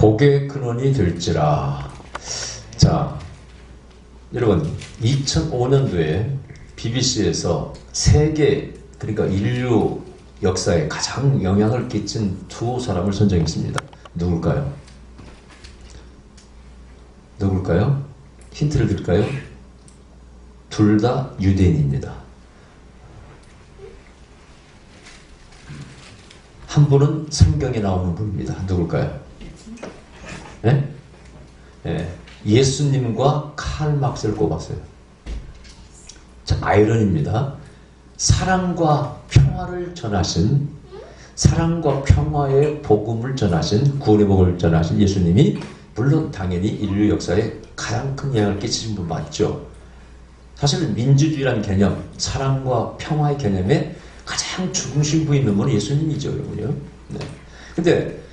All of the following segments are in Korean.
복의 근원이 될지라. 자, 여러분 2005년도에 BBC에서 세계, 그러니까 인류 역사에 가장 영향을 끼친 두 사람을 선정했습니다. 누굴까요? 누굴까요? 힌트를 드릴까요? 둘 다 유대인입니다. 한 분은 성경에 나오는 분입니다. 누굴까요? 네? 네. 예수님과 칼 막스를 꼽았어요. 자, 아이러니입니다. 사랑과 평화를 전하신, 사랑과 평화의 복음을 전하신, 구원의 복음을 전하신 예수님이 물론 당연히 인류 역사에 가장 큰 영향을 끼치신 분 맞죠. 사실 민주주의라는 개념, 사랑과 평화의 개념에 가장 중심부에 있는 분은 예수님이죠, 여러분요. 네. 근데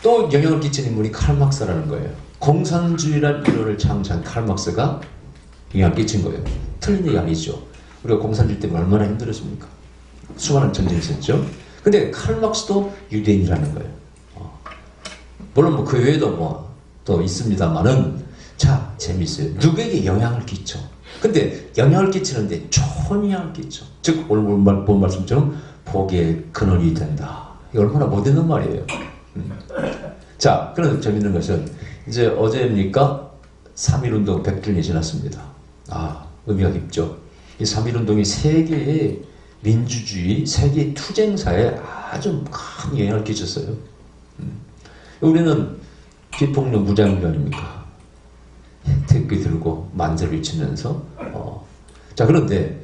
또 영향을 끼친 인물이 칼 막스라는 거예요. 공산주의라는 이론을 창시한 칼 막스가 영향을 끼친 거예요. 틀린 얘기 아니죠. 우리가 공산주의 때문에 얼마나 힘들었습니까? 수많은 전쟁이 있었죠. 근데 칼 막스도 유대인이라는 거예요. 물론 뭐 그 외에도 또 있습니다만은, 자, 재밌어요. 누구에게 영향을 끼쳐. 근데 영향을 끼치는데 좋은 영향을 끼쳐. 즉 오늘 본 말씀처럼 복의 근원이 된다. 이거 얼마나 못되는 말이에요. 자, 그런데 재밌는 것은 이제 어제입니까? 3.1운동 100주년이 지났습니다. 아, 의미가 깊죠. 이 3.1운동이 세계의 민주주의, 세계 투쟁사에 아주 큰 영향을 끼쳤어요. 우리는 비폭력 무장교 아닙니까? 태극기 들고 만세를 외치면서 자, 그런데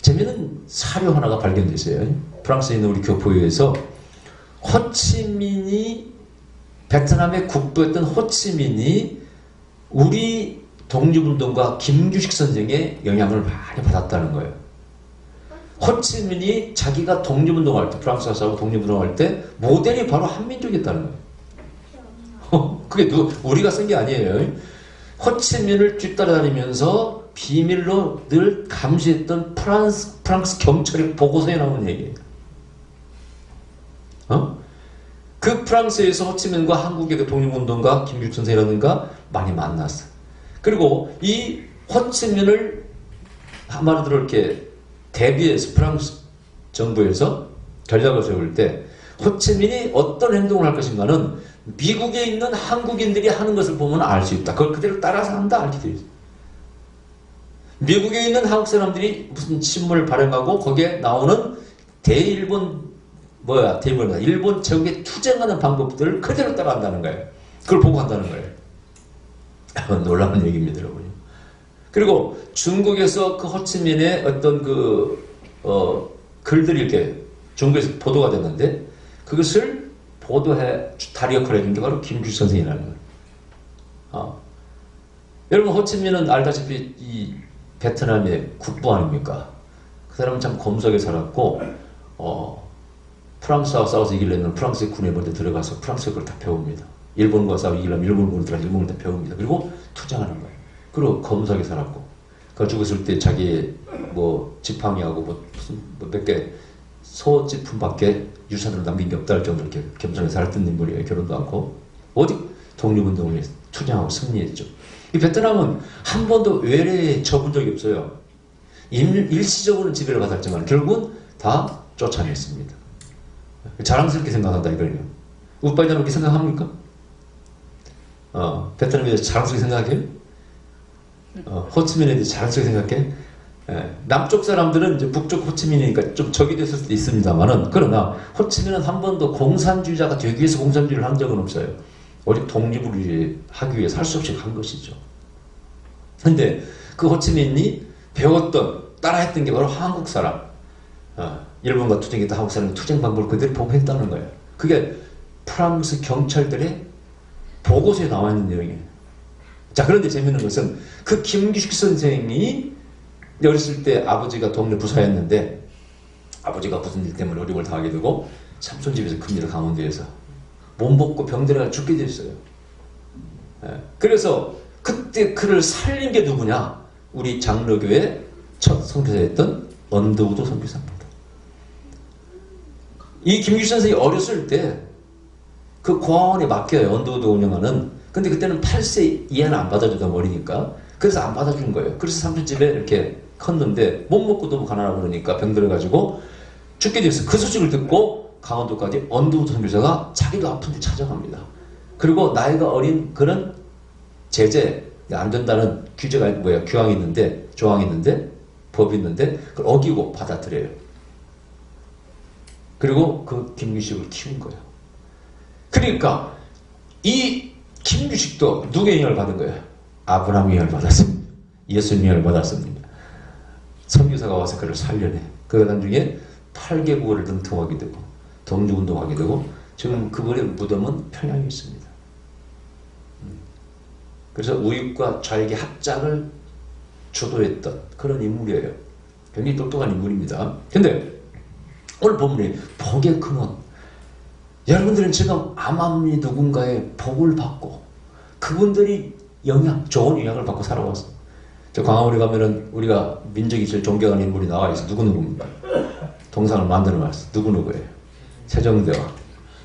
재미있는 사료 하나가 발견됐어요. 프랑스에 있는 우리 교포회에서 호치민이, 베트남의 국부였던 호치민이 우리 독립운동가 김규식 선생의 영향을 많이 받았다는 거예요. 호치민이 자기가 독립운동할 때, 프랑스와 싸우고 독립운동할 때 모델이 바로 한민족이었다는 거예요. 그게 우리가 쓴 게 아니에요. 호치민을 뒤따라다니면서 비밀로 늘 감시했던 프랑스 경찰의 보고서에 나오는 얘기예요. 그 프랑스에서 호치민과 한국의 그 독립운동가 김규식 선생이라든가 많이 만났어. 그리고 이 호치민을 한마디로 이렇게 대비해서 프랑스 정부에서 전략을 세울 때 호치민이 어떤 행동을 할 것인가는 미국에 있는 한국인들이 하는 것을 보면 알 수 있다. 그걸 그대로 따라서 한다. 알게 되어 있어요. 미국에 있는 한국 사람들이 무슨 신문을 발행하고 거기에 나오는 일본 제국에 투쟁하는 방법들을 그대로 따라한다는 거예요. 그걸 보고 한다는 거예요. 놀라운 얘기입니다, 여러분. 그리고 중국에서 그 호치민의 어떤 글들이 이렇게 중국에서 보도가 됐는데 그것을 다리 역할을 해준 게 바로 김규식 선생이라는 거예요. 여러분, 호치민은 알다시피 이 베트남의 국부 아닙니까? 그 사람은 참 검소하게 살았고, 프랑스와 싸워서 이기려면 프랑스의 군에 먼저 들어가서 프랑스의 걸 다 배웁니다. 일본과 싸워 이기려면 일본군으로 들어가서 일본을 다 배웁니다. 그리고 투쟁하는 거예요. 그리고 검소하게 살았고, 그 죽었을 때 자기 지팡이하고 몇 개 소지품밖에 유산으로 남긴 게 없다 할 정도로 이렇게 겸손하게 살았던 인물이에요. 결혼도 않고. 어디 독립운동을 위해서 투쟁하고 승리했죠. 이 베트남은 한 번도 외래에 접은 적이 없어요. 일시적으로는 지배를 받았지만 결국은 다 쫓아냈습니다. 자랑스럽게 생각한다 이거예요. 우빠이는 그렇게 생각합니까? 베트남에 대해서 자랑스럽게 생각해요? 호치민에 대해서 자랑스럽게 생각해? 남쪽 사람들은 이제 북쪽 호치민이니까 좀 적이 됐을 수도 있습니다만은, 그러나 호치민은 한 번도 공산주의자가 되기 위해서 공산주의를 한 적은 없어요. 오직 독립을 하기 위해서 할 수 없이 한 것이죠. 근데 그 호치민이 따라했던 게 바로 한국 사람, 일본과 투쟁했던 한국 사람의 투쟁 방법을 그대로 복용했다는 거예요. 그게 프랑스 경찰들의 보고서에 나와 있는 내용이에요. 자, 그런데 재밌는 것은 그 김규식 선생이 어렸을 때 아버지가 동네 부사였는데 아버지가 무슨 일 때문에 어려움을 당하게 되고 삼촌 집에서 큽니다. 강원도에서 몸 벗고 병들어 죽게 됐어요. 그래서 그때 그를 살린 게 누구냐? 우리 장로교의 첫 선교사였던 언더우드 선교사입니다. 이 김규식 선생이 어렸을 때 그 고아원에 맡겨요. 언더우드 운영하는. 근데 그때는 8세 이하는 안 받아주던 어리니까. 그래서 안 받아준 거예요. 그래서 삼촌집에 이렇게 컸는데 못 먹고 너무 가난하고 그러니까 병들어가지고 죽게 됐어요. 그 소식을 듣고 강원도까지 언더우드 선교사가 자기도 아픈데 찾아갑니다. 그리고 나이가 어린 그런 제재, 안 된다는 규제가 뭐야, 규항이 있는데, 조항이 있는데, 법이 있는데, 그걸 어기고 받아들여요. 그리고 그 김유식을 키운 거예요. 그러니까 이 김유식도 누구의 영향을 받은 거예요? 아브라함의 영향을 받았습니다. 예수님의 영향을 받았습니다. 선교사가 와서 그를 살려내. 그 나중에 8개국을 등통하게 되고 독립운동하게 되고 지금 그분의 무덤은 평양에 있습니다. 그래서 우익과 좌익의 합작을 주도했던 그런 인물이에요. 굉장히 똑똑한 인물입니다. 근데 오늘 본문이 복의 근원. 여러분들은 지금 암암리 누군가의 복을 받고 그분들이 좋은 영향을 받고 살아왔어. 저 광화문에 가면은 우리가 민족이 제일 존경하는 인물이 나와 있어. 누구누구입니다. 동상을 만들어 놨어. 누구누구예요. 세종대왕,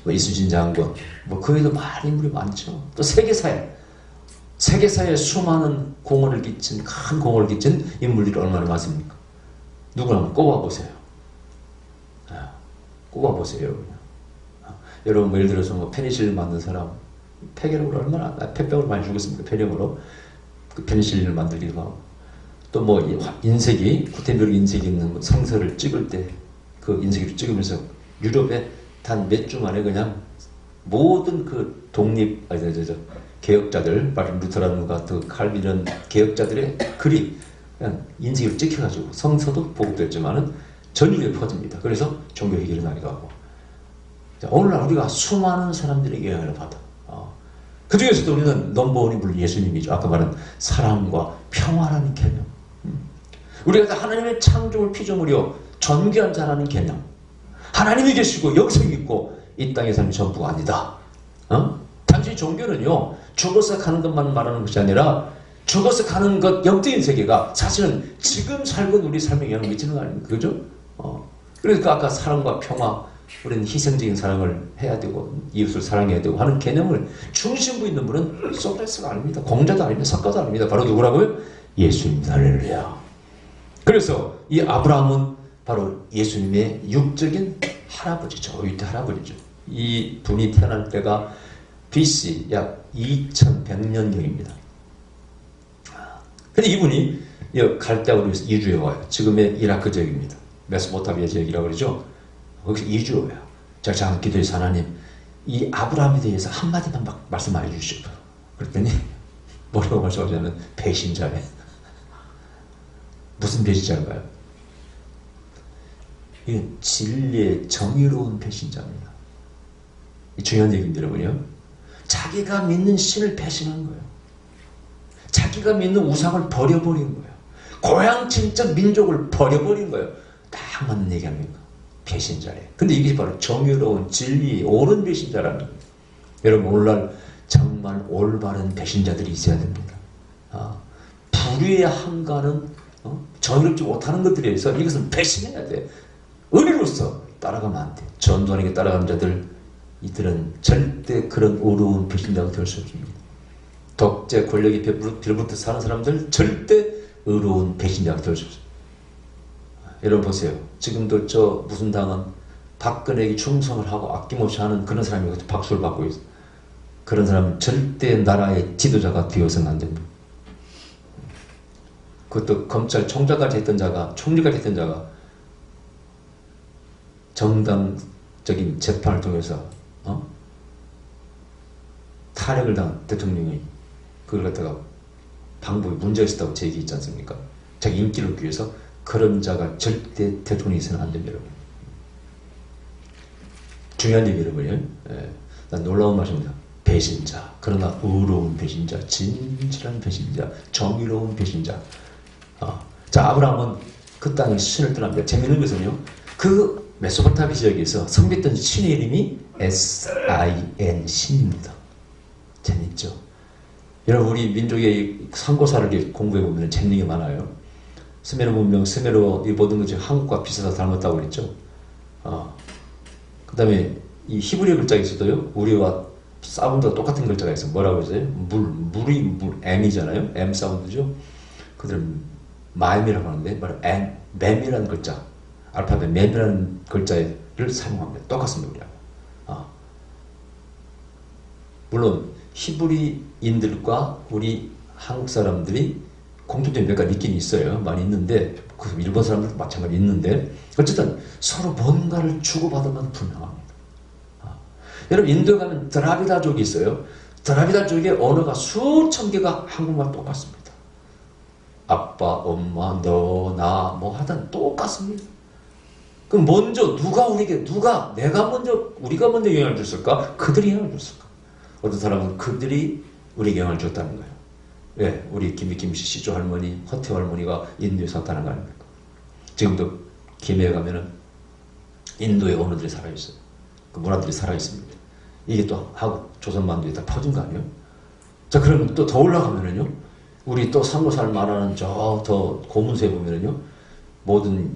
뭐 이순신 장군, 뭐 그 외에도 많은 인물이 많죠. 또 세계사에 수많은 공헌을 끼친, 큰 공헌을 끼친 인물들이 얼마나 많습니까? 누구나 한번 꼽아보세요. 꼽아보세요. 여러분, 뭐 예를 들어서 뭐 페니실린 만든 사람, 폐렴으로 얼마나, 폐병으로 많이 죽었습니까? 폐렴으로. 그 페니실린을 만들기도 하고. 또 뭐, 인쇄기, 구텐베르그 인쇄기 있는 뭐 성서를 찍을 때, 그 인쇄기를 찍으면서 유럽에 단 몇 주 만에 그냥 모든 그 개혁자들, 마틴 루터라든가 또 칼빈 이런 개혁자들의 글이 그냥 인쇄기로 찍혀가지고 성서도 보급됐지만은 전율에 퍼집니다. 그래서 종교 해결이 나기도 하고. 자, 오늘날 우리가 수많은 사람들의 영향을 받아. 그 중에서도 우리는 넘버원이 물론 예수님이죠. 아까 말한 사랑과 평화라는 개념. 우리가 하나님의 창조물 피조물이요 존귀한 자라는 개념. 하나님이 계시고 영생이 있고 이 땅의 삶이 전부가 아니다. 당시 종교는요 죽어서 가는 것만 말하는 것이 아니라 죽어서 가는 것 영적인 세계가 사실은 지금 살고 우리 삶에 영향을 미치는 거 아닙니까? 그죠? 그러니까 아까 사랑과 평화, 우리는 희생적인 사랑을 해야 되고 이웃을 사랑해야 되고 하는 개념을 중심부 있는 분은 소크라테스가 아닙니다. 공자도 아닙니다. 석가도 아닙니다. 바로 누구라고요? 예수입니다. 할렐루야. 그래서 이 아브라함은 바로 예수님의 육적인 할아버지죠. 유대 할아버지죠. 이 분이 태어날 때가 BC 약 2100년경입니다. 근데 이분이 갈대아우로 이주해 와요. 지금의 이라크 지역입니다. 메소포타미아 지역이라고 그러죠. 거기서 이주해 와요. 제가 기도해서 하나님, 이 아브라함에 대해서 한마디만 말씀해 주시오. 그랬더니 뭐라고 말씀하셨냐면 배신자네. 무슨 배신자인가요? 이건 진리의 정의로운 배신자입니다. 중요한 얘기입니다, 여러분요. 자기가 믿는 신을 배신한 거예요. 자기가 믿는 우상을 버려버린 거예요. 고향 친척 민족을 버려버린 거예요. 딱 맞는 얘기 아닙니까? 배신자래. 근데 이게 바로 정의로운 진리, 옳은 배신자라는 거예요. 여러분, 오늘날 정말 올바른 배신자들이 있어야 됩니다. 불의의 한가는 정의롭지 못하는 것들에 의해서 이것은 배신해야 돼. 의리로서 따라가면 안 돼. 전도하는 게 따라가는 자들, 이들은 절대 그런 의로운 배신자가 될 수 없습니다. 독재 권력이 빌붙어 사는 사람들 절대 의로운 배신자가 될 수 없습니다. 여러분 보세요. 지금도 저 무슨 당은 박근혜에게 충성을 하고 아낌없이 하는 그런 사람이 박수를 받고 있어요. 그런 사람은 절대 나라의 지도자가 되어서는 안 됩니다. 그것도 검찰총장까지 했던 자가, 총리까지 했던 자가 정당적인 재판을 통해서 탄핵을 당한 대통령이 그걸 갖다가 방법에 문제가 있었다고 제기했지 않습니까? 자기 인기를 얻기 위해서 그런 자가 절대 대통령이 있어는 안 됩니다, 여러분. 중요한 얘기 여러분이에요. 난 놀라운 말씀입니다. 배신자, 그러나 의로운 배신자, 진실한 배신자, 정의로운 배신자. 자, 아브라함은 그 땅에 신을 떠납니다. 재밌는 것은요, 그 메소포타미아 지역에서 섬겼던 신의 이름이 S-I-N 신입니다. 재밌죠? 여러분, 우리 민족의 상고사를 공부해보면 재밌는 게 많아요. 스메르 문명, 스메르 이 모든 것이 한국과 비슷하다 닮았다고 그랬죠. 그 다음에 이 히브리 글자에서도요, 우리와 사운드가 똑같은 글자가 있어요. 뭐라고 했어요? 물, M이잖아요. M 사운드죠. 그들은 마임이라고 하는데, 맴이라는 글자, 알파벳 맴이라는 글자를 사용합니다. 똑같습니다, 우리하고. 물론, 히브리인들과 우리 한국 사람들이 공통점이 몇 가지 있긴 있어요. 많이 있는데, 그 일본 사람들도 마찬가지 있는데, 어쨌든 서로 뭔가를 주고받으면 분명합니다. 여러분, 인도에 가면 드라비다족이 있어요. 드라비다족의 언어가 수천 개가 한국말 똑같습니다. 아빠, 엄마, 너, 나, 뭐 하든 똑같습니다. 그럼 먼저 우리가 먼저 영향을 줬을까? 그들이 영향을 줬을까? 어떤 사람은 그들이 우리에게 영향을 줬다는 거예요. 왜? 우리 김씨 시조 할머니, 허태 할머니가 인도에서 나타난 거 아닙니까? 지금도 김해에 가면은 인도의 언어들이 살아있어요. 그 문화들이 살아있습니다. 이게 또 한국 조선만두에 다 퍼진 거 아니에요? 자, 그러면 또 더 올라가면은요, 우리 또 삼고살 말하는 저 더 고문서에 보면은요, 모든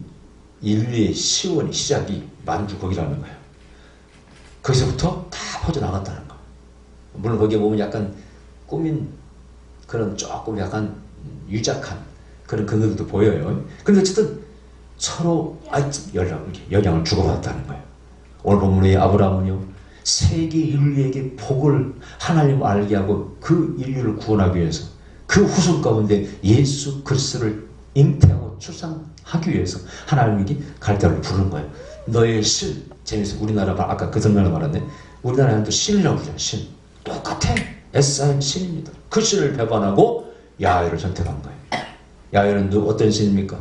인류의 시작이 만주 거기라는 거예요. 거기서부터 다 퍼져나갔다는 거. 물론 거기에 보면 약간 꾸민 그런 조금 약간 유작한 그런 근거도 보여요. 근데 어쨌든 서로 영향을 주고받았다는 거예요. 오늘 본문의 아브라함은요, 세계 인류에게 복을 하나님을 알게 하고 그 인류를 구원하기 위해서 그 후손 가운데 예수 그리스도를 잉태하고 출산하기 위해서 하나님에게 갈대를 부르는 거예요. 너의 신, 재미있어. 우리나라 아까 그 설명을 말했네. 우리나라는 또 신이라고 그러잖아요. 신. 똑같아. SIN 신입니다. 그 신을 배반하고 야훼를 선택한 거예요. 야훼는 어떤 신입니까?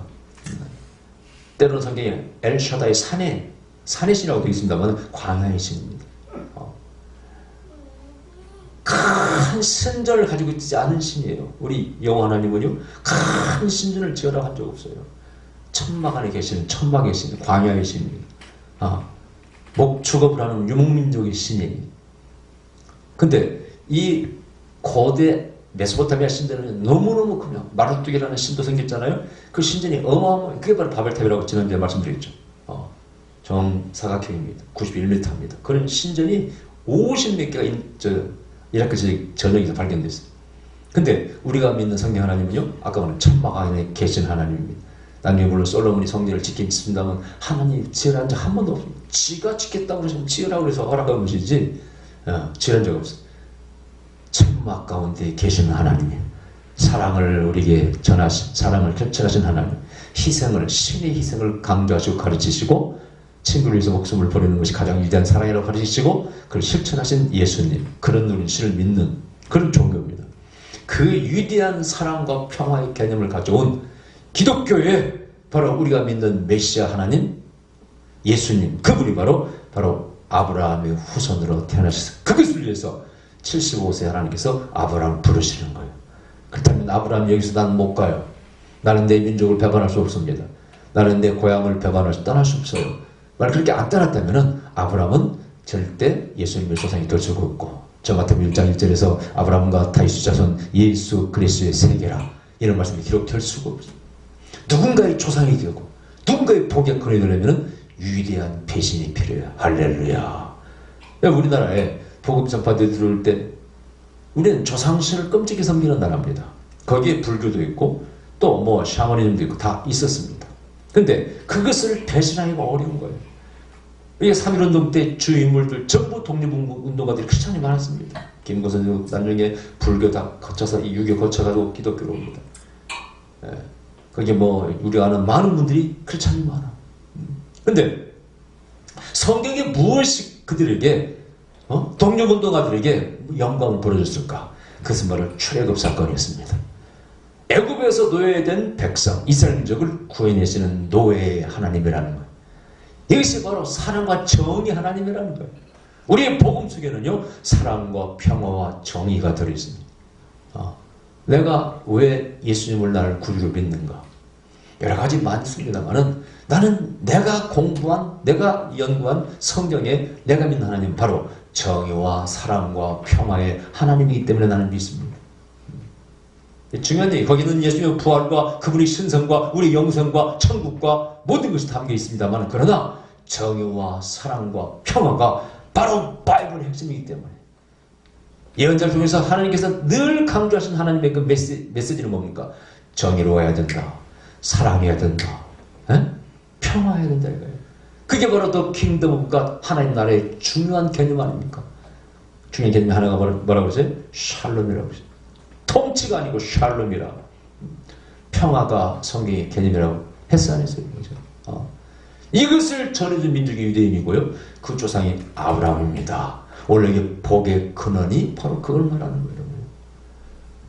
때로는 성경에 엘샤다의 산의 신이라고 되어 있습니다만 광야의 신입니다. 큰 신전을 가지고 있지 않은 신이에요. 우리 여호와 하나님은요, 큰 신전을 지으라고 한 적 없어요. 천막 안에 계시는 천막의 신, 광야의 신입니다. 목축업을 하는 유목민족의 신이에요. 근데 이 거대 메소포타미아 신전은 너무너무 크며 마르뚝이라는 신도 생겼잖아요. 그 신전이 어마어마해요. 그게 바로 바벨탑이라고 지난주에 말씀드렸죠. 정사각형입니다. 91m입니다. 그런 신전이 50몇 개가 이라크 전역에서 발견됐어요. 근데 우리가 믿는 성경 하나님은요, 아까 말한 천막 안에 계신 하나님입니다. 나중에 물론 솔로몬이 성전을 짓긴 있습니다만 하나님 지으라는 적 한 번도 없습니다. 지가 짓겠다고 그러시면 지으라고 해서 허락한 것이지 지으라는 적 없어요. 천막 가운데 계시는 하나님이에요. 사랑을 우리에게 전하신, 사랑을 결정하신 하나님, 신의 희생을 강조하시고 가르치시고 친구를 위해서 목숨을 버리는 것이 가장 위대한 사랑이라고 가르치시고 그걸 실천하신 예수님, 그런 우리 신을 믿는 그런 종교입니다. 그 위대한 사랑과 평화의 개념을 가져온 기독교의 바로 우리가 믿는 메시아 하나님, 예수님, 그분이 바로 아브라함의 후손으로 태어나셔서 그것을 위해서 75세 하나님께서 아브라함을 부르시는 거예요. 그렇다면 아브라함이 여기서 나는 못 가요. 나는 내 민족을 배반할 수 없습니다. 나는 내 고향을 떠날 수 없어요. 만약 그렇게 안 따랐다면 아브라함은 절대 예수님의 조상이 될 수가 없고, 저 같은 1장 1절에서 아브라함과 다윗의 자손 예수 그리스도의 세계라 이런 말씀이 기록될 수가 없어요. 누군가의 조상이 되고 누군가의 복의 근원이 되려면 위대한 배신이 필요해요. 할렐루야. 우리나라에 복음 전파대 들어올 때 우리는 조상신을 끔찍히 섬기는 나라입니다. 거기에 불교도 있고 또 뭐 샤머니즘도 있고 다 있었습니다. 근데 그것을 배신하기가 어려운 거예요. 이게 3.1운동 때 주 인물들 전부 독립운동가들이 크리스찬이 많았습니다. 김고선 나중에 불교 다 거쳐서 이 유교 거쳐가지고 기독교로 옵니다. 거기 뭐 우리가 아는 많은 분들이 크리스찬이 많아. 근데 성경에 무엇이 그들에게 독립운동가들에게 영광을 벌어줬을까? 그것은 바로 출애굽 사건이었습니다. 애굽에서 노예된 백성 이스라엘 민족을 구해내시는 노예의 하나님이라는 거예요. 이것이 바로 사랑과 정의 하나님이라는 거예요. 우리의 복음 속에는요, 사랑과 평화와 정의가 들어있습니다. 내가 왜 예수님을 나를 구주로 믿는가? 여러 가지 많습니다만은 나는 내가 공부한, 내가 연구한 성경에 내가 믿는 하나님 바로 정의와 사랑과 평화의 하나님이기 때문에 나는 믿습니다. 중요한 얘기, 거기는 예수님의 부활과 그분의 신성과 우리 영생과 천국과 모든 것이 담겨 있습니다만, 그러나 정의와 사랑과 평화가 바로 바이블의 핵심이기 때문에 예언자를 통해서 하나님께서 늘 강조하신 하나님의 그 메시지는 뭡니까? 정의로워야 된다. 사랑해야 된다. 에? 평화해야 된다 이거예요. 그게 바로 더 킹덤 오브 갓, 하나님 나라의 중요한 개념 아닙니까? 중요한 개념이 하나가 뭐라고 그러세요? 샬롬이라고 그러세요. 통치가 아니고 샬롬이라. 평화가 성경의 개념이라고 했어 안 했어요? 이것을 전해준 민족이 유대인이고요. 그 조상이 아브라함입니다. 원래 이게 복의 근원이 바로 그걸 말하는 거예요.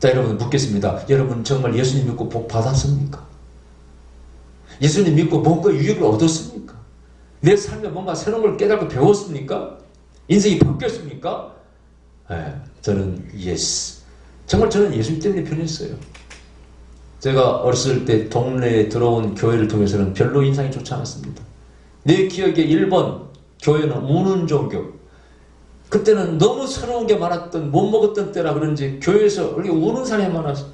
자, 여러분 묻겠습니다. 여러분 정말 예수님 믿고 복 받았습니까? 예수님 믿고 뭔가 유익을 얻었습니까? 내 삶에 뭔가 새로운 걸 깨닫고 배웠습니까? 인생이 바뀌었습니까? 네, 저는 예스. 정말 저는 예수님 때문에 변했어요. 제가 어렸을 때 동네에 들어온 교회를 통해서는 별로 인상이 좋지 않았습니다. 내 기억에 1번 교회는 우는 종교. 그때는 너무 서러운 게 많았던, 못 먹었던 때라 그런지 교회에서 이렇게 우는 사람이 많았어요.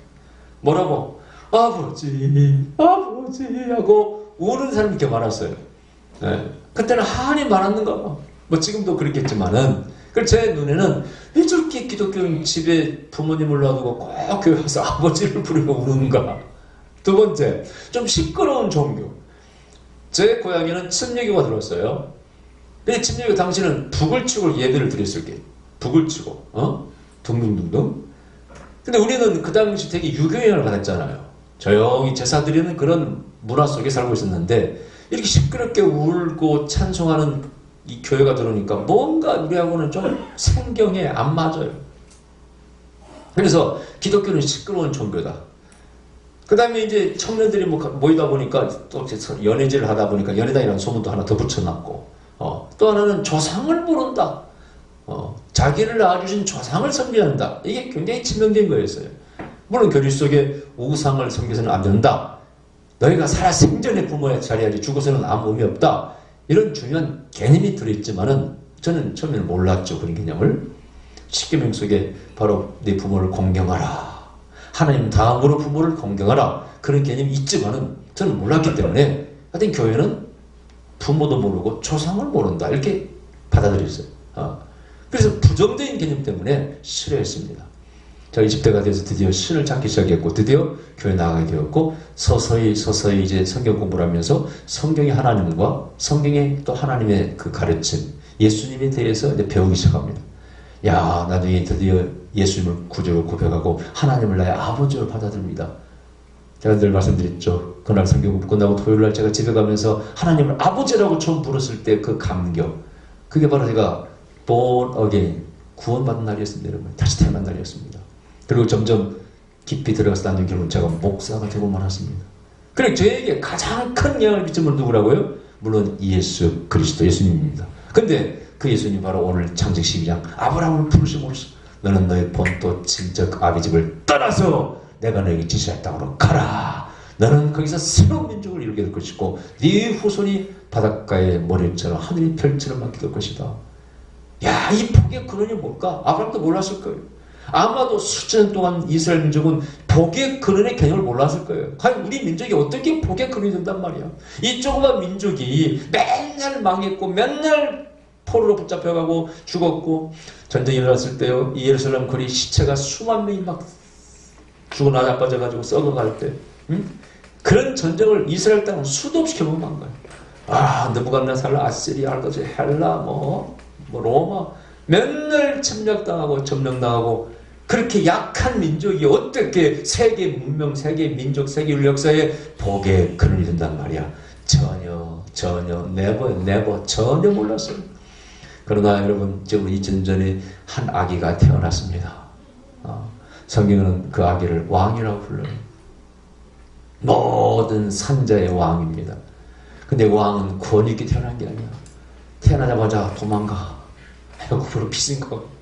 뭐라고? 아버지, 아버지 하고 우는 사람이 이렇게 많았어요. 네. 그때는 한이 많았는가 봐. 뭐 지금도 그렇겠지만은, 그래서 제 눈에는 왜 저렇게 기독교인 집에 부모님을 놔두고 꼭 교회 와서 아버지를 부르고 우는가. 두 번째, 좀 시끄러운 종교. 제 고향에는 침례교가 들었어요. 근데 침례교 당시는 북을 치고 예배를 드렸을 게, 북을 치고 둥둥둥둥. 근데 우리는 그 당시 되게 유교영향을 받았잖아요. 조용히 제사 드리는 그런 문화 속에 살고 있었는데 이렇게 시끄럽게 울고 찬송하는 이 교회가 들어오니까 뭔가 우리하고는 좀 생경에 안 맞아요. 그래서 기독교는 시끄러운 종교다. 그 다음에 이제 청년들이 모이다 보니까 또 연애제를 하다 보니까 연애당이라는 소문도 하나 더 붙여놨고, 또 하나는 조상을 모른다. 자기를 낳아주신 조상을 섬겨한다. 이게 굉장히 치명적인 거였어요. 물론 교리 속에 우상을 섬겨서는 안 된다. 너희가 살아 생전에 부모의 자리하지 죽어서는 아무 의미 없다. 이런 중요한 개념이 들어있지만은 저는 처음에는 몰랐죠. 그런 개념을. 십계명 속에 바로 네 부모를 공경하라. 하나님 다음으로 부모를 공경하라. 그런 개념이 있지만은 저는 몰랐기 때문에 하여튼 교회는 부모도 모르고 조상을 모른다. 이렇게 받아들였어요. 그래서 부정적인 개념 때문에 싫어했습니다. 제가 20대가 돼서 드디어 신을 찾기 시작했고 드디어 교회 나가게 되었고 서서히 이제 성경 공부를 하면서 성경의 하나님과 성경의 또 하나님의 그 가르침 예수님에 대해서 이제 배우기 시작합니다. 야, 나중에 드디어 예수님을 구주로 고백하고 하나님을 나의 아버지로 받아들입니다. 제가 늘 말씀드렸죠. 그날 성경 공부 끝나고 토요일날 제가 집에 가면서 하나님을 아버지라고 처음 부르실 때 그 감격, 그게 바로 제가 born again, 구원받은 날이었습니다. 여러분. 다시 태어난 날이었습니다. 그리고 점점 깊이 들어가서 나눈 결론 제가 목사가 되고 말았습니다. 그리고 저에게 가장 큰 영향을 미친 분 누구라고요? 물론 예수 그리스도 예수님입니다. 근데 그 예수님 바로 오늘 창세기 12장 아브라함을 부르시고 너는 너의 본토 친척 아비 집을 떠나서 내가 너에게 지시할 땅으로 가라. 너는 거기서 새로운 민족을 이루게 될 것이고 네 후손이 바닷가의 모래처럼 하늘의 별처럼 많게 될 것이다. 야, 이 복의 근원이 뭘까? 아브라함도 몰랐을 거예요. 아마도 수천 년 동안 이스라엘 민족은 복의 근원의 개념을 몰랐을 거예요. 과연 우리 민족이 어떻게 복의 근원이 된단 말이야. 이 조그만 민족이 맨날 망했고 맨날 포로로 붙잡혀가고 죽었고 전쟁이 일어났을 때요. 이 예루살렘 거리 시체가 수만 명이 막 죽어나자 빠져가지고 썩어갈 때 그런 전쟁을 이스라엘 땅은 수도 없이 경험한 거예요. 아, 느부갓네살, 아시리아, 알더스, 헬라, 뭐 로마 맨날 침략당하고 점령당하고 그렇게 약한 민족이 어떻게 세계 문명, 세계 민족, 세계 인류 역사에 복의 근원이 된단 말이야. 전혀 never 전혀 몰랐어요. 그러나 여러분 지금 2000년 전에 한 아기가 태어났습니다. 성경은 그 아기를 왕이라고 불러요. 모든 산자의 왕입니다. 근데 왕은 권위 있게 태어난 게 아니야. 태어나자마자 도망가. 배고프로 피신거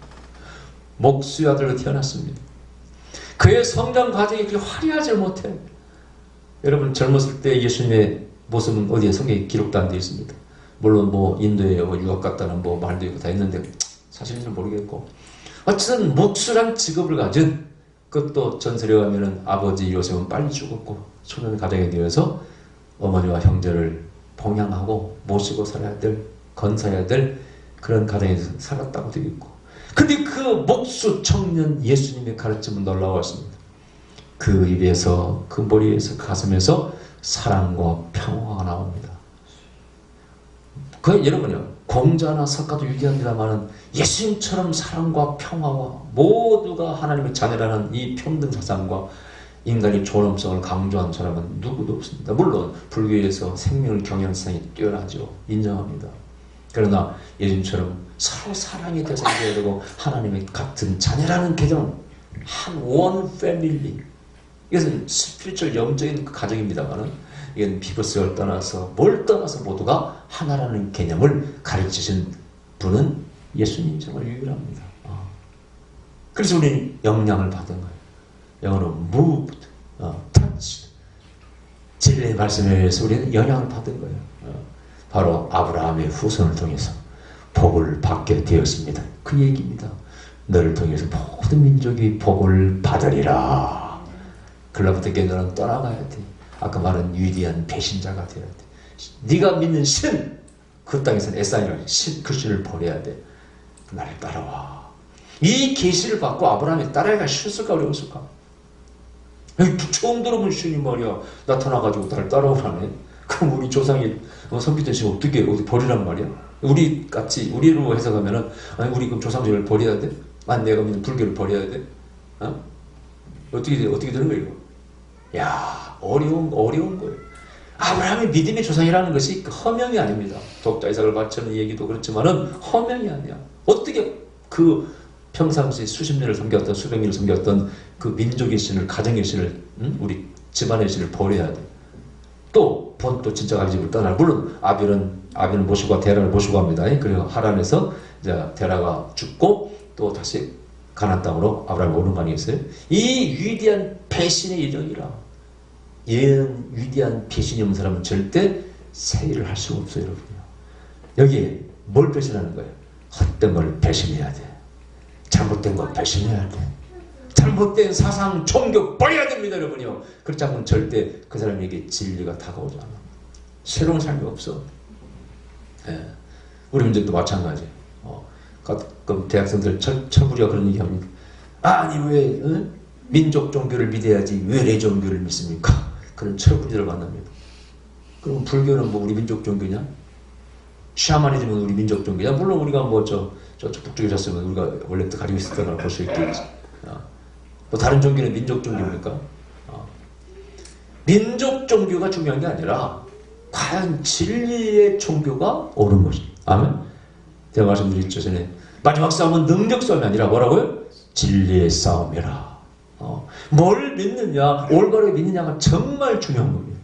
목수의 아들로 태어났습니다. 그의 성장 과정이 그렇게 화려하지 못해. 여러분 젊었을 때 예수님의 모습은 어디에 성경에 기록도 안 되어 있습니다. 물론 뭐 인도에 유학 갔다는 뭐 말도 있고 다 있는데 사실은 모르겠고 어쨌든 목수란 직업을 가진 그것도 전설에 가면은 아버지 요셉은 빨리 죽었고 소년 가정에 되어서 어머니와 형제를 봉양하고 모시고 살아야 될 건사해야 될 그런 가정에서 살았다고 되어 있고 근데 그 목수 청년 예수님의 가르침은 놀라웠습니다. 그 입에서, 그 머리에서, 그 가슴에서 사랑과 평화가 나옵니다. 그 여러분요, 공자나 석가도 유기한이라마는 예수님처럼 사랑과 평화와 모두가 하나님의 자녀라는 이 평등 사상과 인간의 존엄성을 강조한 사람은 누구도 없습니다. 물론 불교에서 생명을 경영성이 뛰어나죠. 인정합니다. 그러나 예수님처럼 서로 사랑의 대상이 되어야 되고 하나님의 같은 자녀라는 개념, 한 원 패밀리, 이것은 스피리추얼 영적인 가정입니다만은 이건 비버스를 떠나서 뭘 떠나서 모두가 하나라는 개념을 가르치신 분은 예수님 정말 유일합니다. 그래서 우리는 영향을 받은 거예요. 영어로 moved, touched. 진리의 말씀에 의해서 우리는 영향을 받은 거예요. 바로 아브라함의 후손을 통해서 복을 받게 되었습니다. 그 얘기입니다. 너를 통해서 모든 민족이 복을 받으리라. 그러부터 너는 떠나가야 돼. 아까 말한 위대한 배신자가 되어야 돼. 네가 믿는 신, 그 땅에서는 에사이라 신, 그 신을 버려야 돼. 나를 따라와. 이 계시를 받고 아브라함이 따라가기가 쉬웠을까 어려웠을까? 처음 들어본 신이 말이야 나타나가지고 나를 따라오라네. 그럼 우리 조상이 선비된 신 어떻게 어디 버리란 말이야? 우리 같이 우리로 해석하면은 아니 우리 그럼 조상들을 버려야 돼? 아니 내가 믿는 불교를 버려야 돼? 어떻게 되는 거야 이거? 야, 어려운 거예요. 아브라함의 믿음의 조상이라는 것이 허명이 아닙니다. 독자 이삭을 바치는 얘기도 그렇지만은 허명이 아니야. 어떻게 그 평상시 수십 년을 섬겼던 수백 년을 섬겼던 그 민족의 신을, 가정의 신을, 우리 집안의 신을 버려야 돼. 또 진짜 아비집을 떠나. 물론 아비는 모시고 데라를 모시고 합니다. 그리고 하란에서 이제 데라가 죽고 또 다시 가나안 땅으로 아브라함이 오는 거 아니겠어요? 이 위대한 배신의 예정이라. 위대한 배신이 없는 사람은 절대 세일을 할 수가 없어요, 여러분요. 여기에 뭘 배신하는 거예요? 헛된 걸 배신해야 돼. 잘못된 거 배신해야 돼. 잘못된 사상, 종교 버려야 됩니다, 여러분요. 그렇지 않으면 절대 그 사람에게 진리가 다가오지 않아. 새로운 삶이 없어. 예. 우리 민족도 마찬가지. 가끔 대학생들 철부리가 그런 얘기합니다. 아니 왜 민족 종교를 믿어야지 왜 내 종교를 믿습니까? 그런 철부리들을 만납니다. 그럼 불교는 뭐 우리 민족 종교냐? 샤머니즘은 우리 민족 종교냐? 물론 우리가 뭐 저쪽 북쪽에 졌으면 우리가 원래부터 가지고 있었던 걸 볼 수 있겠지. 뭐 다른 종교는 민족 종교입니까? 민족 종교가 중요한 게 아니라 과연 진리의 종교가 옳은 것이. 아멘. 제가 말씀드렸죠 전에. 마지막 싸움은 능력 싸움이 아니라 뭐라고요? 진리의 싸움이라. 뭘 믿느냐, 올바르게 믿느냐가 정말 중요한 겁니다.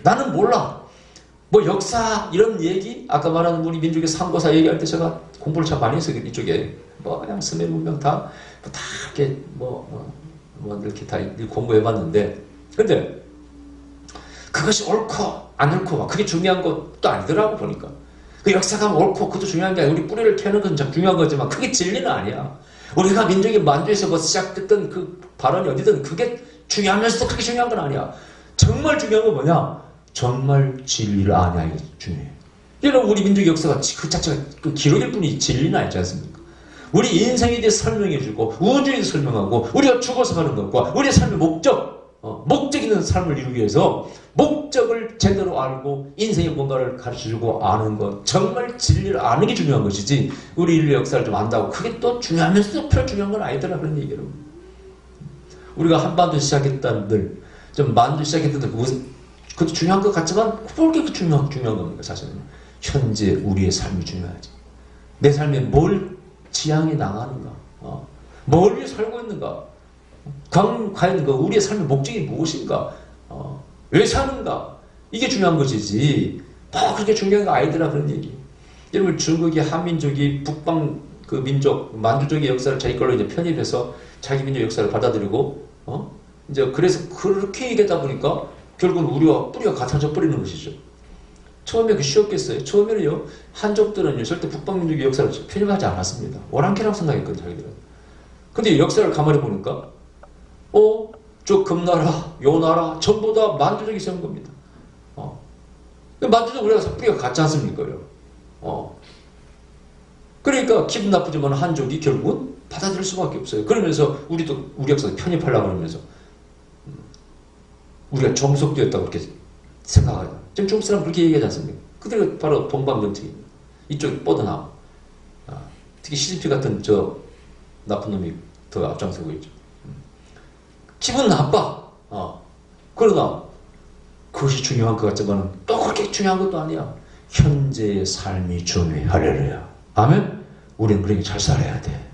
나는 몰라. 뭐 역사 이런 얘기, 아까 말한 우리 민족의 상고사 얘기할 때 제가 공부를 참 많이 했어요. 이쪽에 뭐 그냥 스메 문명 다 이렇게 이렇게 다 공부해봤는데, 근데 그것이 옳고 안 옳고 그게 중요한 것도 아니더라고 보니까. 그 역사가 옳고 그것도 중요한 게 아니라 우리 뿌리를 캐는 건 참 중요한 거지만 그게 진리는 아니야. 우리가 민족이 만주에서 뭐 시작됐던 그 발언이 어디든 그게 중요하면서도 그게 중요한 건 아니야. 정말 중요한 건 뭐냐? 정말 진리를 아냐 이게 중요해. 여러분 우리 민족의 역사가 그 자체가 그 기록일 뿐이지 진리는 아니지 않습니까? 우리 인생에 대해 설명해주고 우주에 대해 설명하고 우리가 죽어서 가는 것과 우리의 삶의 목적 있는 삶을 이루기 위해서 목적을 제대로 알고 인생의 뭔가를 가르쳐주고 아는 것, 정말 진리를 아는 게 중요한 것이지 우리 인류 역사를 좀 안다고 그게 또 중요하면서도 별 중요한 건 아니더라 그런 얘기예요. 우리가 한반도 시작했던 좀 만주 시작했던 그것도 중요한 것 같지만 그렇게 중요한 겁니까 사실은. 현재 우리의 삶이 중요하지. 내 삶에 뭘 지향해 나가는가, 뭘 위해 살고 있는가, 과연 우리의 삶의 목적이 무엇인가, 왜 사는가, 이게 중요한 것이지 그렇게 중요한 거 아니더라 그런 얘기. 여러분 중국이 한민족이 북방 그 민족 만주족의 역사를 자기 걸로 이제 편입해서 자기 민족 역사를 받아들이고 이제 그래서 그렇게 얘기하다 보니까 결국은 우리와 뿌리가 같아져 버리는 것이죠. 처음에 그 쉬웠겠어요. 처음에는요 한족들은요 절대 북방민족의 역사를 편입하지 않았습니다. 오랑캐라고 생각했거든요 자기들은. 근데 역사를 가만히 보니까 저 금나라, 요나라 전부 다 만주족이 세운 겁니다. 만주족 우리가 뿌리가 같지 않습니까? 그러니까 기분 나쁘지만 한족이 결국은 받아들일 수밖에 없어요. 그러면서 우리도 우리 역사에 편입하려고 그러면서 우리가 종속되었다고 그렇게 생각하죠. 지금 중국 사람 그렇게 얘기하지 않습니까? 그들이 바로 동방정책입니다. 이쪽에 뻗어나와. 특히 시진피 같은 저 나쁜 놈이 더 앞장서고 있죠. 기분 나빠. 그러나 그것이 중요한 것 같지만 또 그렇게 중요한 것도 아니야. 현재의 삶이 중요해. 할렐루야. 아멘? 우리는 그렇게 잘 살아야 돼.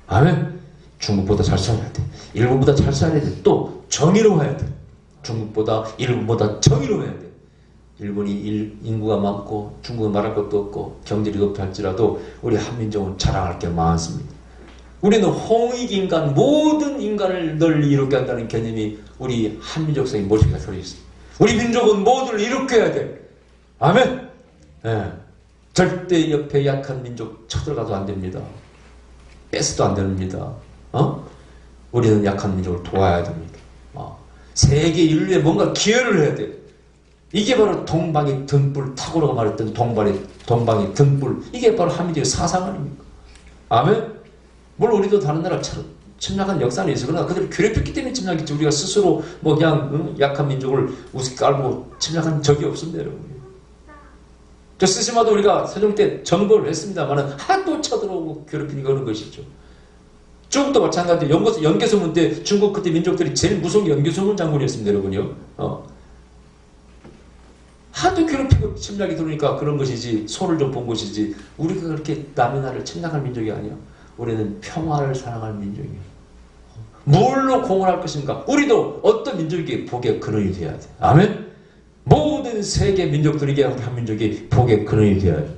아멘? 중국보다 잘 살아야 돼. 일본보다 잘 살아야 돼. 또 정의로워야 돼. 중국보다 일본보다 정의로워야 돼. 일본이 인구가 많고 중국은 말할 것도 없고 경제력이 높다 할지라도 우리 한민족은 자랑할 게 많습니다. 우리는 홍익인간, 모든 인간을 널리 이롭게 한다는 개념이 우리 한민족성의 머릿속에 들어있습니다. 우리 민족은 모두를 이롭게 해야 돼. 아멘? 네. 절대 옆에 약한 민족 쳐들어가도 안 됩니다. 뺏어도 안 됩니다. 우리는 약한 민족을 도와야 됩니다. 세계 인류에 뭔가 기여를 해야 돼. 이게 바로 동방의 등불, 타고로가 말했던 동방의 등불. 이게 바로 한민족의 사상 아닙니까? 아멘? 물론 우리도 다른 나라 침략한 역사는 있어. 그러나 그들을 괴롭혔기 때문에 침략했지. 우리가 스스로 뭐 그냥 약한 민족을 우습게 깔고 침략한 적이 없습니다, 여러분. 저 스시마도 우리가 세종 때 정벌을 했습니다만 하도 쳐들어오고 괴롭히니까 그런 것이죠. 중국도 마찬가지예요. 연개소문 때 중국 그때 민족들이 제일 무서운 게 연개소문 장군이었습니다, 여러분요. 하도 괴롭히고 침략이 들어오니까 그런 것이지, 손을 좀 본 것이지, 우리가 그렇게 남의 나라를 침략할 민족이 아니야. 우리는 평화를 사랑할 민족이에요. 뭘로 공헌할 것인가? 우리도 어떤 민족에게 복의 근원이 되어야 돼. 아멘? 모든 세계 민족들에게 우리 한 민족이 복의 근원이 되어야 돼.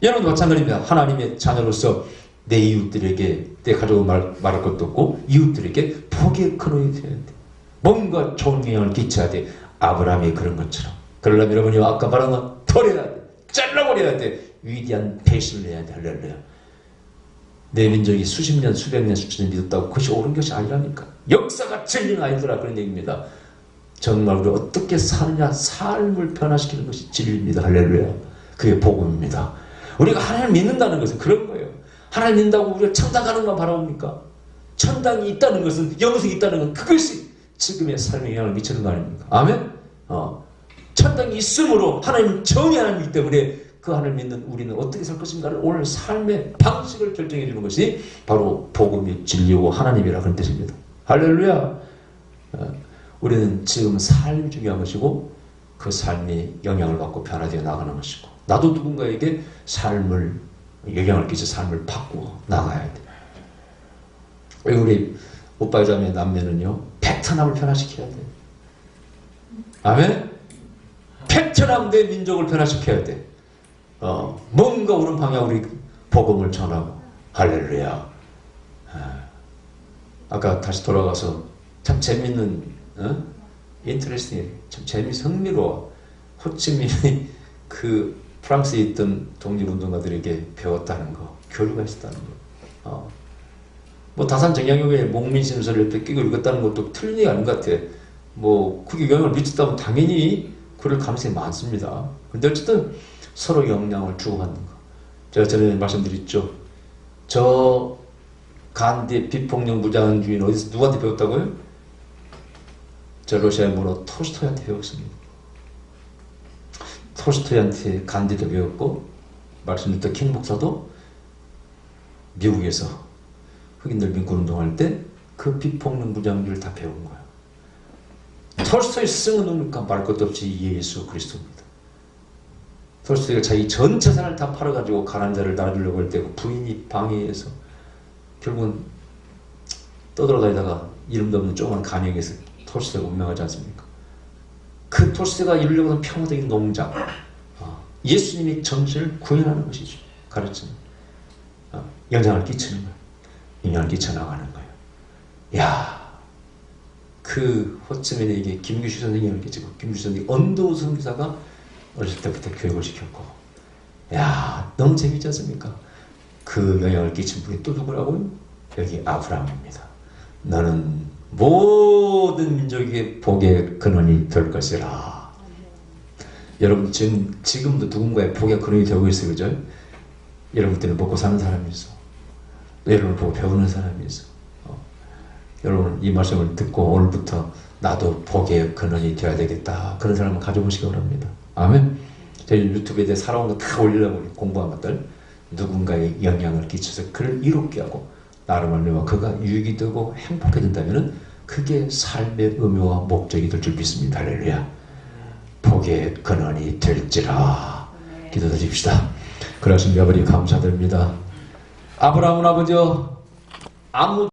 여러분도 마찬가지입니다. 하나님의 자녀로서 내 이웃들에게, 내 가족을 말할 것도 없고 이웃들에게 복의 근원이 되어야 돼. 뭔가 좋은 영향을 끼쳐야 돼. 아브라함이 그런 것처럼. 그러려면 여러분이 아까 말한 건 털어야 돼. 잘라버려야 돼. 위대한 배신을 해야 돼. 할렐루야. 내 민족이 수십 년, 수백 년, 수천 년 믿었다고 그것이 옳은 것이 아니라니까. 역사가 진리는 아니더라. 그런 얘기입니다. 정말 우리 어떻게 사느냐, 삶을 변화시키는 것이 진리입니다. 할렐루야. 그게 복음입니다. 우리가 하나님을 믿는다는 것은 그런 거예요. 하나님 믿는다고 우리가 천당 가는 건 바라봅니까? 천당이 있다는 것은, 영생이 있다는 건 그것이 지금의 삶에 영향을 미치는 거 아닙니까? 아멘? 천당이 있으므로 하나님 정의 하나님이기 때문에 그 하나님 믿는 우리는 어떻게 살 것인가를 오늘 삶의 방식을 결정해 주는 것이 바로 복음이 진리고 하나님이라 그런 뜻입니다. 할렐루야. 우리는 지금 삶이 중요한 것이고 그 삶이 영향을 받고 변화되어 나가는 것이고 나도 누군가에게 삶을 영향을 끼쳐 삶을 바꾸어 나가야 돼. 우리 오빠 자매 남매는요 베트남을 변화시켜야 돼. 아멘? 베트남 내 민족을 변화시켜야 돼. 뭔가 옳은 방향으로 복음을 전하고 할렐루야. 아까 다시 돌아가서 참 재밌는 인터레스팅, 참 흥미로워. 호치민이 그 프랑스에 있던 독립운동가들에게 배웠다는 거, 교류가 있었다는 거. 뭐 다산 정약용의 목민심서를 뺏기고 읽었다는 것도 틀린 얘기 아닌 것 같아. 뭐 그게 영향을 미쳤다면 당연히 그럴 가능성이 많습니다. 근데 어쨌든 서로 영향을 주고받는 거. 제가 전에 말씀드렸죠. 저 간디 비폭력 무장 주인 어디서 누구한테 배웠다고요? 저 러시아의 문호 톨스토이한테 배웠습니다. 톨스토이한테 간디도 배웠고 말씀드렸던 킹 목사도 미국에서 흑인들 민권 운동할 때 그 비폭력 무장주를 다 배운 거예요. 톨스토이 스승은 누굽니까? 말할 것도 없이 예수 그리스도입니다. 톨스토이가 자기 전 재산을 다 팔아가지고 가난한 자를 나눠주려고 할 때 그 부인이 방해해서 결국은 떠돌아다니다가 이름도 없는 조그만 간역에서 톨스토이가 운명하지 않습니까? 그 톨스토이가 이루려고 하는 평화적인 농장, 예수님이 정신을 구현하는 것이죠. 가르치는 영향을 끼치는 거예요. 영향을 끼쳐나가는 거예요. 야, 그 호치민에게 김규식 선생이 영향을 끼치고 김규식 선생이 언도우 선교사가 어렸을 때부터 교육을 시켰고, 야, 너무 재밌지 않습니까? 그 영향을 끼친 분이 또 누구라고요? 여기 아브라함입니다. 너는 모든 민족에게 복의 근원이 될 것이라. 여러분 지금도 누군가의 복의 근원이 되고 있어요, 그죠? 여러분 때문에 먹고 사는 사람이 있어. 여러분을 보고 배우는 사람이 있어. 여러분 이 말씀을 듣고 오늘부터 나도 복의 근원이 되어야 되겠다. 그런 사람을 가져보시기 바랍니다. 아멘. 저희 유튜브에 대해 살아온 거 다 올리려고 공부한 것들 누군가의 영향을 끼쳐서 그를 이롭게 하고 나를 알면 그가 유익이 되고 행복해진다면 그게 삶의 의미와 목적이 될 줄 믿습니다. 할렐루야. 복의 근원이 될지라. 기도드립시다. 그러신 아버지 감사드립니다. 아브라함은 아버지여 아무